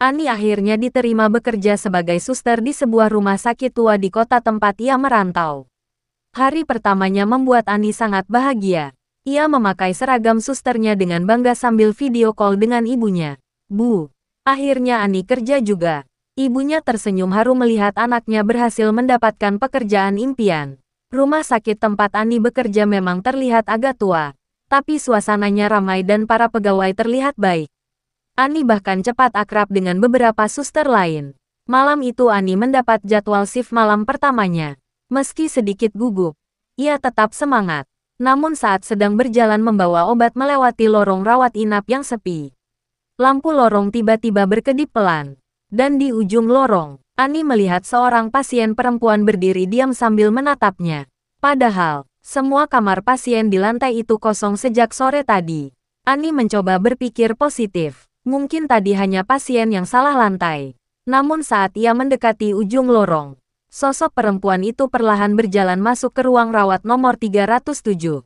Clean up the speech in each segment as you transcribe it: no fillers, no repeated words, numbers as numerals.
Ani akhirnya diterima bekerja sebagai suster di sebuah rumah sakit tua di kota tempat ia merantau. Hari pertamanya membuat Ani sangat bahagia. Ia memakai seragam susternya dengan bangga sambil video call dengan ibunya. Bu, akhirnya Ani kerja juga. Ibunya tersenyum haru melihat anaknya berhasil mendapatkan pekerjaan impian. Rumah sakit tempat Ani bekerja memang terlihat agak tua, tapi suasananya ramai dan para pegawai terlihat baik. Ani bahkan cepat akrab dengan beberapa suster lain. Malam itu Ani mendapat jadwal shift malam pertamanya. Meski sedikit gugup, ia tetap semangat. Namun saat sedang berjalan membawa obat melewati lorong rawat inap yang sepi, lampu lorong tiba-tiba berkedip pelan. Dan di ujung lorong, Ani melihat seorang pasien perempuan berdiri diam sambil menatapnya. Padahal, semua kamar pasien di lantai itu kosong sejak sore tadi. Ani mencoba berpikir positif. Mungkin tadi hanya pasien yang salah lantai. Namun saat ia mendekati ujung lorong, sosok perempuan itu perlahan berjalan masuk ke ruang rawat nomor 307.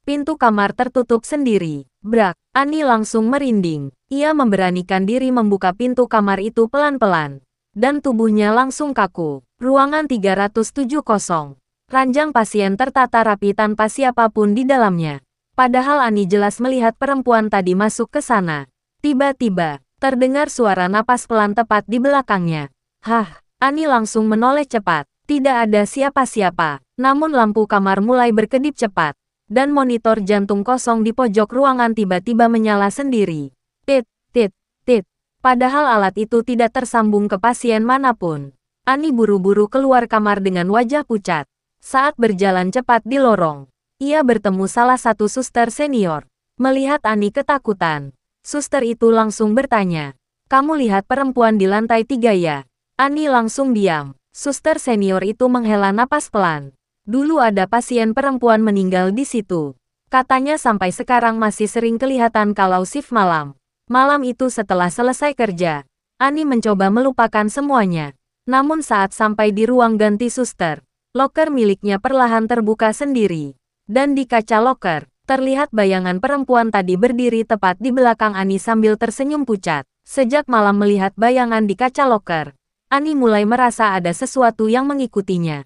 Pintu kamar tertutup sendiri. Brak, Ani langsung merinding. Ia memberanikan diri membuka pintu kamar itu pelan-pelan. Dan tubuhnya langsung kaku. Ruangan 307 kosong. Ranjang pasien tertata rapi tanpa siapapun di dalamnya. Padahal Ani jelas melihat perempuan tadi masuk ke sana. Tiba-tiba, terdengar suara napas pelan tepat di belakangnya. Hah, Ani langsung menoleh cepat. Tidak ada siapa-siapa. Namun lampu kamar mulai berkedip cepat. Dan monitor jantung kosong di pojok ruangan tiba-tiba menyala sendiri. Tit, tit, tit. Padahal alat itu tidak tersambung ke pasien manapun. Ani buru-buru keluar kamar dengan wajah pucat. Saat berjalan cepat di lorong, ia bertemu salah satu suster senior. Melihat Ani ketakutan, suster itu langsung bertanya, "Kamu lihat perempuan di lantai 3 ya?" Ani langsung diam. Suster senior itu menghela napas pelan. Dulu ada pasien perempuan meninggal di situ. Katanya sampai sekarang masih sering kelihatan kalau shift malam. Malam itu setelah selesai kerja, Ani mencoba melupakan semuanya. Namun saat sampai di ruang ganti suster, loker miliknya perlahan terbuka sendiri. Dan di kaca loker, terlihat bayangan perempuan tadi berdiri tepat di belakang Ani sambil tersenyum pucat. Sejak malam melihat bayangan di kaca loker, Ani mulai merasa ada sesuatu yang mengikutinya.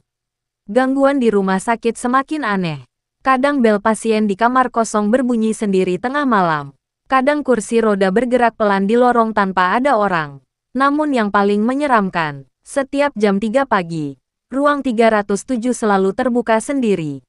Gangguan di rumah sakit semakin aneh. Kadang bel pasien di kamar kosong berbunyi sendiri tengah malam. Kadang kursi roda bergerak pelan di lorong tanpa ada orang. Namun yang paling menyeramkan, setiap jam 3 pagi, ruang 307 selalu terbuka sendiri.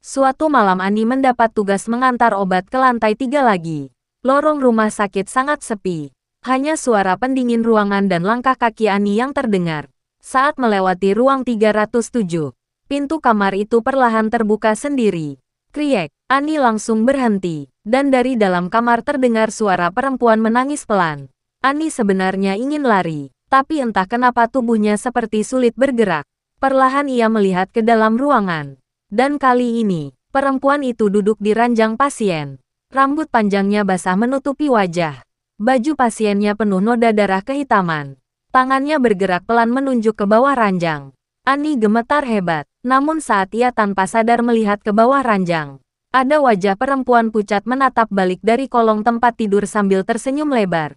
Suatu malam Ani mendapat tugas mengantar obat ke lantai 3 lagi. Lorong rumah sakit sangat sepi. Hanya suara pendingin ruangan dan langkah kaki Ani yang terdengar. Saat melewati ruang 307, pintu kamar itu perlahan terbuka sendiri. Kriek, Ani langsung berhenti. Dan dari dalam kamar terdengar suara perempuan menangis pelan. Ani sebenarnya ingin lari, tapi entah kenapa tubuhnya seperti sulit bergerak. Perlahan ia melihat ke dalam ruangan. Dan kali ini, perempuan itu duduk di ranjang pasien. Rambut panjangnya basah menutupi wajah. Baju pasiennya penuh noda darah kehitaman. Tangannya bergerak pelan menunjuk ke bawah ranjang. Ani gemetar hebat, namun saat ia tanpa sadar melihat ke bawah ranjang, ada wajah perempuan pucat menatap balik dari kolong tempat tidur sambil tersenyum lebar.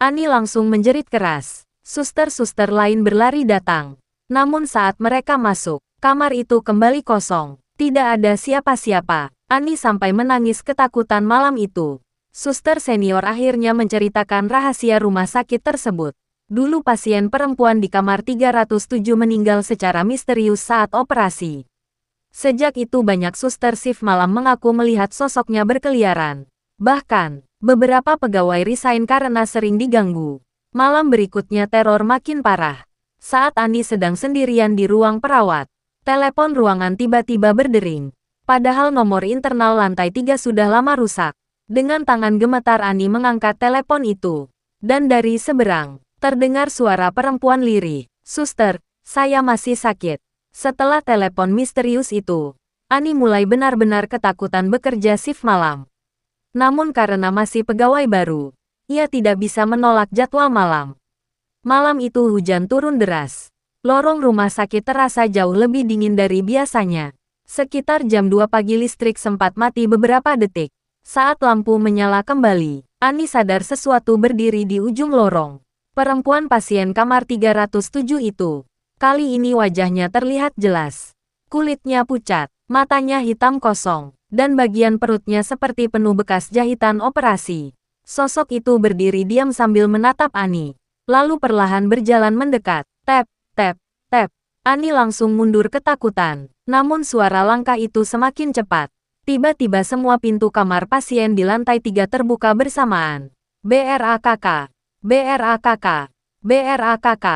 Ani langsung menjerit keras. Suster-suster lain berlari datang. Namun saat mereka masuk, kamar itu kembali kosong. Tidak ada siapa-siapa. Ani sampai menangis ketakutan malam itu. Suster senior akhirnya menceritakan rahasia rumah sakit tersebut. Dulu pasien perempuan di kamar 307 meninggal secara misterius saat operasi. Sejak itu banyak suster shift malam mengaku melihat sosoknya berkeliaran. Bahkan, beberapa pegawai resign karena sering diganggu. Malam berikutnya teror makin parah. Saat Ani sedang sendirian di ruang perawat, telepon ruangan tiba-tiba berdering. Padahal nomor internal lantai 3 sudah lama rusak. Dengan tangan gemetar Ani mengangkat telepon itu. Dan dari seberang, terdengar suara perempuan lirih. "Suster, saya masih sakit." Setelah telepon misterius itu, Ani mulai benar-benar ketakutan bekerja shift malam. Namun karena masih pegawai baru, ia tidak bisa menolak jadwal malam. Malam itu hujan turun deras. Lorong rumah sakit terasa jauh lebih dingin dari biasanya. Sekitar jam 2 pagi listrik sempat mati beberapa detik. Saat lampu menyala kembali, Ani sadar sesuatu berdiri di ujung lorong. Perempuan pasien kamar 307 itu. Kali ini wajahnya terlihat jelas. Kulitnya pucat, matanya hitam kosong, dan bagian perutnya seperti penuh bekas jahitan operasi. Sosok itu berdiri diam sambil menatap Annie. Lalu perlahan berjalan mendekat. Tap, tap, tap. Annie langsung mundur ketakutan. Namun suara langkah itu semakin cepat. Tiba-tiba semua pintu kamar pasien di lantai 3 terbuka bersamaan. BRAKK. BRAKK. BRAKK.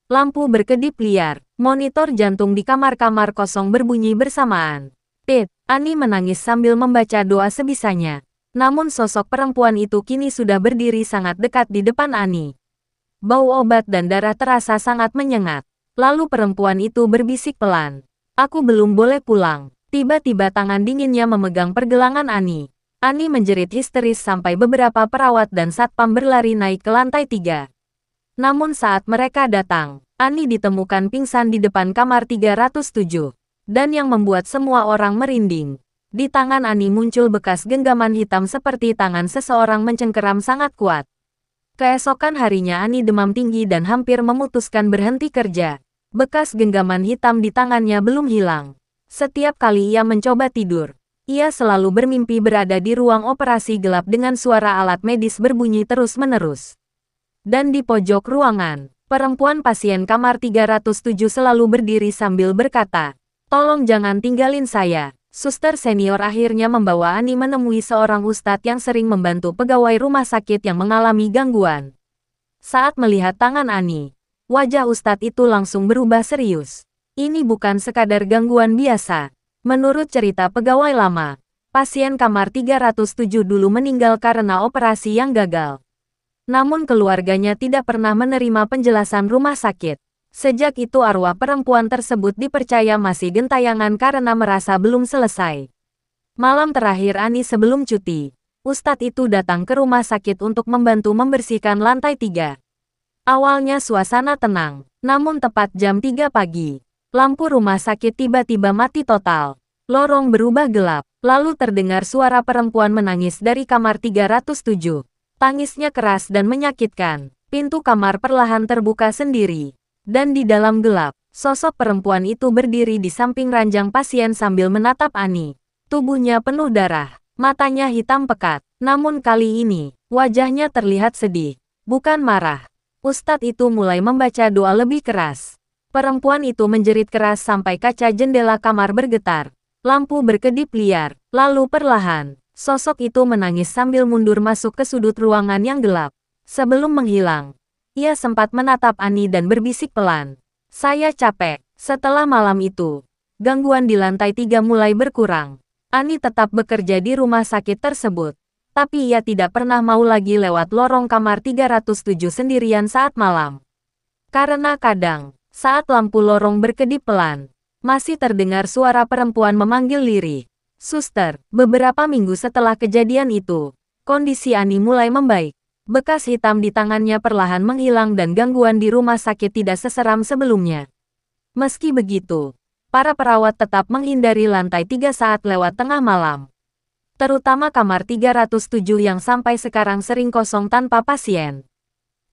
Lampu berkedip liar. Monitor jantung di kamar-kamar kosong berbunyi bersamaan. Pit, Annie menangis sambil membaca doa sebisanya. Namun sosok perempuan itu kini sudah berdiri sangat dekat di depan Annie. Bau obat dan darah terasa sangat menyengat. Lalu perempuan itu berbisik pelan. Aku belum boleh pulang. Tiba-tiba tangan dinginnya memegang pergelangan Annie. Annie menjerit histeris sampai beberapa perawat dan satpam berlari naik ke lantai 3. Namun saat mereka datang, Annie ditemukan pingsan di depan kamar 307. Dan yang membuat semua orang merinding. Di tangan Annie muncul bekas genggaman hitam seperti tangan seseorang mencengkeram sangat kuat. Keesokan harinya Annie demam tinggi dan hampir memutuskan berhenti kerja. Bekas genggaman hitam di tangannya belum hilang. Setiap kali ia mencoba tidur, ia selalu bermimpi berada di ruang operasi gelap dengan suara alat medis berbunyi terus-menerus. Dan di pojok ruangan, perempuan pasien kamar 307 selalu berdiri sambil berkata, "Tolong jangan tinggalin saya." Suster senior akhirnya membawa Annie menemui seorang ustadz yang sering membantu pegawai rumah sakit yang mengalami gangguan. Saat melihat tangan Annie, wajah ustadz itu langsung berubah serius. Ini bukan sekadar gangguan biasa. Menurut cerita pegawai lama, pasien kamar 307 dulu meninggal karena operasi yang gagal. Namun keluarganya tidak pernah menerima penjelasan rumah sakit. Sejak itu arwah perempuan tersebut dipercaya masih gentayangan karena merasa belum selesai. Malam terakhir Annie sebelum cuti, ustadz itu datang ke rumah sakit untuk membantu membersihkan lantai 3. Awalnya suasana tenang, namun tepat jam 3 pagi. Lampu rumah sakit tiba-tiba mati total. Lorong berubah gelap, lalu terdengar suara perempuan menangis dari kamar 307. Tangisnya keras dan menyakitkan. Pintu kamar perlahan terbuka sendiri. Dan di dalam gelap, sosok perempuan itu berdiri di samping ranjang pasien sambil menatap Annie. Tubuhnya penuh darah, matanya hitam pekat. Namun kali ini, wajahnya terlihat sedih, bukan marah. Ustadz itu mulai membaca doa lebih keras. Perempuan itu menjerit keras sampai kaca jendela kamar bergetar. Lampu berkedip liar, lalu perlahan, sosok itu menangis sambil mundur masuk ke sudut ruangan yang gelap. Sebelum menghilang, ia sempat menatap Annie dan berbisik pelan. "Saya capek." Setelah malam itu, gangguan di lantai 3 mulai berkurang. Annie tetap bekerja di rumah sakit tersebut. Tapi ia tidak pernah mau lagi lewat lorong kamar 307 sendirian saat malam. Karena kadang, saat lampu lorong berkedip pelan, masih terdengar suara perempuan memanggil lirih. "Suster." Beberapa minggu setelah kejadian itu, kondisi Annie mulai membaik. Bekas hitam di tangannya perlahan menghilang dan gangguan di rumah sakit tidak seseram sebelumnya. Meski begitu, para perawat tetap menghindari lantai 3 saat lewat tengah malam. Terutama kamar 307 yang sampai sekarang sering kosong tanpa pasien.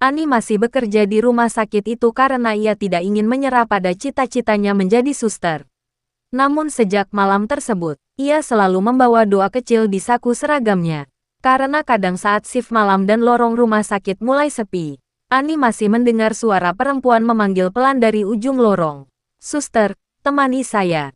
Annie masih bekerja di rumah sakit itu karena ia tidak ingin menyerah pada cita-citanya menjadi suster. Namun sejak malam tersebut, ia selalu membawa doa kecil di saku seragamnya. Karena kadang saat shift malam dan lorong rumah sakit mulai sepi, Annie masih mendengar suara perempuan memanggil pelan dari ujung lorong. "Suster, temani saya."